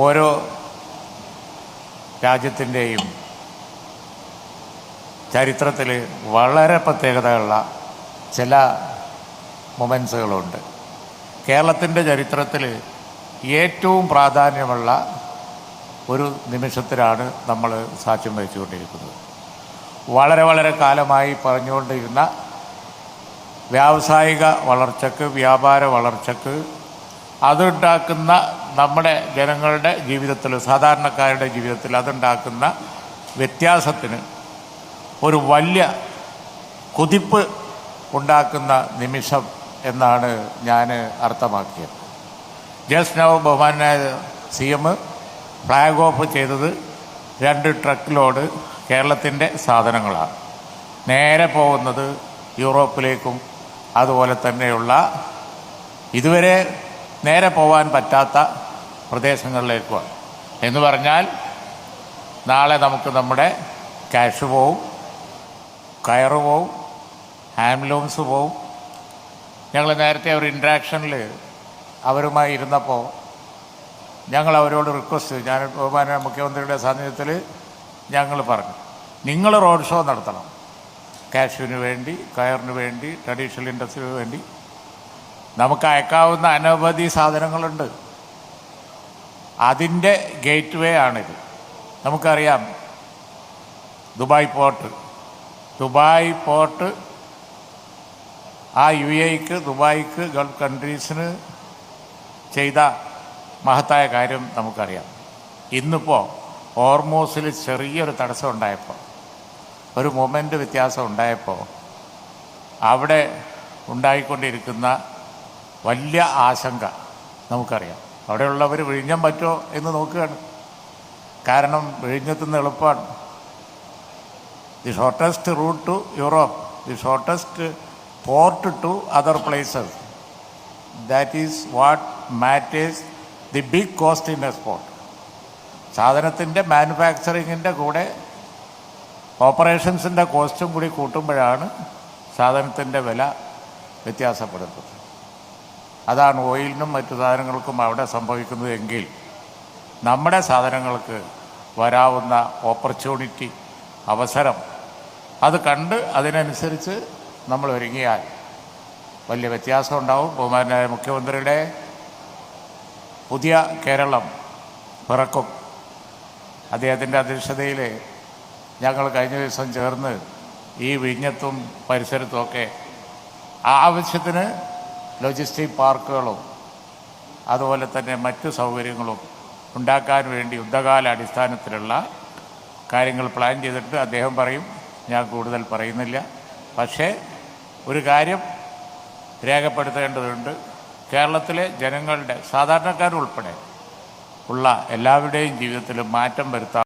ഓരോ രാജ്യത്തിൻ്റെയും ചരിത്രത്തിൽ വളരെ പ്രത്യേകതയുള്ള ചില മൊമെൻസുകളുണ്ട്. കേരളത്തിൻ്റെ ചരിത്രത്തിൽ ഏറ്റവും പ്രാധാന്യമുള്ള ഒരു നിമിഷത്തിലാണ് നമ്മൾ സാക്ഷ്യം വഹിച്ചുകൊണ്ടിരിക്കുന്നത്. വളരെ വളരെ കാലമായി പറഞ്ഞുകൊണ്ടിരുന്ന വ്യാവസായിക വളർച്ചയ്ക്ക്, വ്യാപാര വളർച്ചയ്ക്ക്, അതുണ്ടാക്കുന്ന നമ്മുടെ ജനങ്ങളുടെ ജീവിതത്തിൽ, സാധാരണക്കാരുടെ ജീവിതത്തിൽ അതുണ്ടാക്കുന്ന വ്യത്യാസത്തിന് ഒരു വലിയ കുതിപ്പ് ഉണ്ടാക്കുന്ന നിമിഷം എന്നാണ് ഞാൻ അർത്ഥമാക്കിയത്. ജസ്റ്റ് നൗ ബഹുമാനായ CM ഫ്ലാഗ് ഓഫ് ചെയ്തത് 2 ട്രക്ക് ലോഡ് കേരളത്തിൻ്റെ സാധനങ്ങളാണ്. നേരെ പോകുന്നത് യൂറോപ്പിലേക്കും അതുപോലെ തന്നെയുള്ള ഇതുവരെ നേരെ പോകാൻ പറ്റാത്ത പ്രദേശങ്ങളിലേക്കുമാണ്. എന്ന് പറഞ്ഞാൽ നാളെ നമുക്ക് നമ്മുടെ ക്യാഷ് പോവും, കയറ് പോവും, ഹാൻഡ്ലൂംസ് പോവും. ഞങ്ങൾ നേരത്തെ ഒരു ഇൻട്രാക്ഷനിൽ അവരുമായി ഇരുന്നപ്പോൾ ഞങ്ങൾ അവരോട് റിക്വസ്റ്റ്, ഞാൻ ബഹുമാന മുഖ്യമന്ത്രിയുടെ സാന്നിധ്യത്തിൽ ഞങ്ങൾ പറഞ്ഞു, നിങ്ങൾ റോഡ് ഷോ നടത്തണം. കാഷ്യൂവിന് വേണ്ടി, കയറിന് വേണ്ടി, ട്രഡീഷണൽ ഇൻഡസ്ട്രിക്ക് വേണ്ടി നമുക്ക് അയക്കാവുന്ന അനവധി സാധനങ്ങളുണ്ട്. അതിൻ്റെ ഗേറ്റ് വേ ആണിത്. നമുക്കറിയാം ദുബായ് പോർട്ട് ആ UAEക്ക്, ദുബായിക്ക്, ഗൾഫ് കൺട്രീസിന് ചെയ്ത മഹത്തായ കാര്യം നമുക്കറിയാം. ഇന്നിപ്പോൾ ഹോർമൂസിൽ ചെറിയൊരു തടസ്സം ഉണ്ടായപ്പോൾ, ഒരു മൊമെൻ്റ് വ്യത്യാസം ഉണ്ടായപ്പോൾ അവിടെ ഉണ്ടായിക്കൊണ്ടിരിക്കുന്ന വലിയ ആശങ്ക നമുക്കറിയാം. അവിടെയുള്ളവർ വിഴിഞ്ഞം പറ്റുമോ എന്ന് നോക്കുകയാണ്. കാരണം വിഴിഞ്ഞത്തുനിന്ന് എളുപ്പമാണ്. The shortest route to Europe, the shortest port to other places. That is what matters. The big cost in export. സാധനത്തിൻ്റെ മാനുഫാക്ചറിങ്ങിൻ്റെ കൂടെ ഓപ്പറേഷൻസിൻ്റെ കോസ്റ്റും കൂടി കൂട്ടുമ്പോഴാണ് സാധനത്തിൻ്റെ വില വ്യത്യാസപ്പെടുന്നത്. അതാണ് ഓയിലിനും മറ്റു സാധനങ്ങൾക്കും അവിടെ സംഭവിക്കുന്നത് എങ്കിൽ നമ്മുടെ സാധനങ്ങൾക്ക് വരാവുന്ന ഓപ്പർച്യൂണിറ്റി, അവസരം അത് കണ്ട് അതിനനുസരിച്ച് നമ്മൾ ഒരുങ്ങിയാൽ വലിയ വ്യത്യാസം ഉണ്ടാവും. ബഹുമാനായ മുഖ്യമന്ത്രിയുടെ പുതിയ കേരളം പിറക്കും. അദ്ദേഹത്തിൻ്റെ അധ്യക്ഷതയിൽ ഞങ്ങൾ കഴിഞ്ഞ ദിവസം ചേർന്ന് ഈ വിഴിഞ്ഞത്തും പരിസരത്തുമൊക്കെ ആവശ്യത്തിന് ലോജിസ്റ്റിക് പാർക്കുകളും അതുപോലെ തന്നെ മറ്റു സൗകര്യങ്ങളും ഉണ്ടാക്കാൻ വേണ്ടി യുദ്ധകാല അടിസ്ഥാനത്തിലുള്ള കാര്യങ്ങൾ പ്ലാൻ ചെയ്തിട്ട് അദ്ദേഹം പറയും. ഞാൻ കൂടുതൽ പറയുന്നില്ല. പക്ഷേ ഒരു കാര്യം രേഖപ്പെടുത്തേണ്ടതുണ്ട്. കേരളത്തിലെ ജനങ്ങളുടെ, സാധാരണക്കാരുൾപ്പെടെ ഉള്ള എല്ലാവരുടെയും ജീവിതത്തിൽ മാറ്റം വരുത്താം.